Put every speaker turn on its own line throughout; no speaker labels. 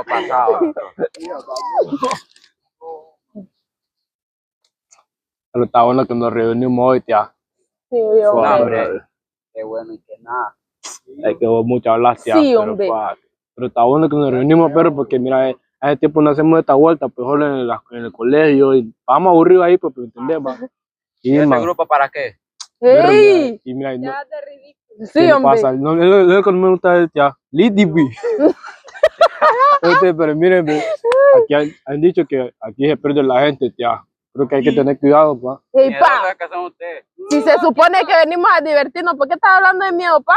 pasado.
Pero está bueno que nos reunimos hoy, tía.
Sí, hombre.
Hombre, qué bueno y que nada.
Es que vos mucho hablas, tía.
Sí,
pero,
hombre.
pero está bueno que nos reunimos, pero porque mira, hace tiempo no hacemos esta vuelta, pues solo en el colegio y vamos aburridos ahí, pues, ¿entendés, va?
¿Y ese grupo para qué?
¡Ey!
Y mira, no,
Sí,
¿qué le
hombre.
pasa? No, lo que no me gusta es ya, Lidby. Pero miren, ve, aquí han dicho que aquí se pierde la gente, tía. Creo que hay que tener cuidado, pa.
Ey,
Miedoso
pa,
es que son ustedes.
si se supone que venimos a divertirnos, ¿por qué estás hablando de miedo, pa?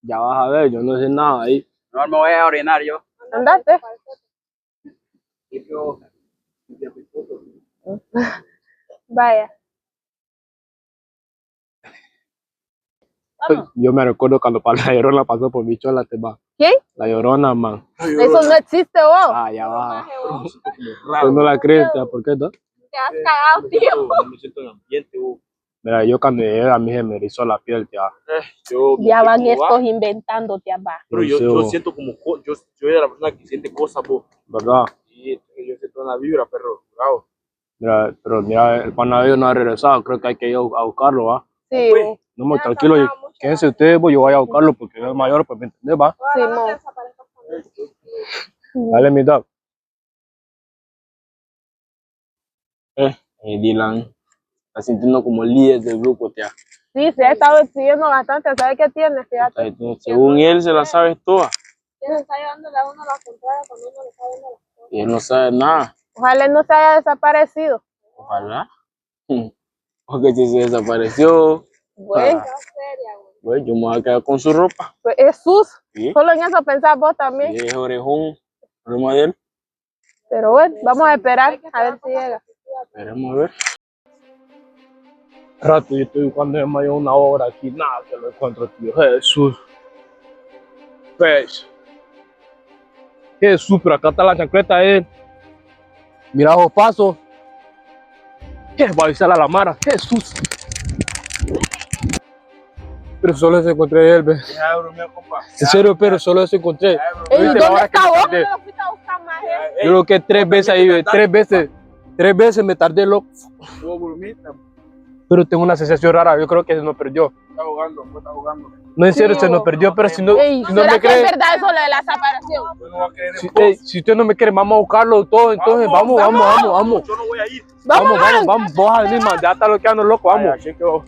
Ya vas a ver, yo no sé nada ahí.
No me voy a orinar yo.
Andate. Vaya.
Yo me recuerdo cuando la Llorona pasó por mi chola, te va.
¿Quién?
La Llorona, man.
Eso no existe, vos.
Ah, ya va. Tú no la crees, tía, ¿por qué no?
Te has cagado, tío.
Me siento en ambiente,
Mira, yo cuando llegué a mí se me erizó la piel, tía.
yo
Ya van
¿cómo va?
estos inventando, tía, va.
Pero yo siento como, yo soy de la persona que siente cosas, vos.
¿Verdad?
Y yo siento una vibra, perro, bravo.
Mira, pero mira, el panadero no ha regresado, creo que hay que ir a buscarlo, ¿va?
Sí,
Pues,
No, muy tranquilo, quédense ustedes, pues yo voy a buscarlo porque es mayor, pues me entendés, va.
sí, mo.
Dale, mi dog. Dylan, está sintiendo como el líder del grupo, tía.
Sí, se ha estado exigiendo bastante. ¿Sabes qué tiene? Fíjate.
Entonces, según él, se la sabe todas.
¿Quién está llevándole a uno la contraria cuando uno le está viendo las cosas?
Y él no sabe nada.
Ojalá él no se haya desaparecido.
Ojalá. Porque si se desapareció,
Güey,
pues yo me voy a quedar con su ropa.
pues es sus.
Sí.
Solo en eso pensás vos también.
Y es orejón, problema de él.
Pero bueno, vamos a esperar a ver si llega.
Esperemos a ver. Rato, yo estoy buscando en mayo una obra aquí, nada que lo encuentro, tío. Jesús. Pues. Jesús, pero acá está la chancleta, Mira los pasos. ¿Qué va a avisar a la Mara? Jesús. Pero solo se encontré él, ve.
deja de bromear, compa.
En serio, pero solo se encontré.
Ey,
¿Viste la
¿dónde
hora que
está
me
vos?
tardé?
¿No lo fuiste a buscar más,
Yo creo que 3 veces ahí, ve. 3 veces. 3 veces me tardé, loco.
Tuvo bromita,
Pero tengo una sensación rara, yo creo que se nos perdió.
está jugando, está jugando.
No, en serio,
Sí,
se nos perdió, pero si no,
Ey,
si no
¿será
me
que es
cree,
verdad eso lo de la separación?
Yo no voy a creer en
si,
vos.
si usted no me cree, vamos a buscarlo todo, entonces vamos.
Yo no voy a ir.
Vamos, vos a venir, man, ya está loqueando, loco, vamos.
Vaya, cheque vos.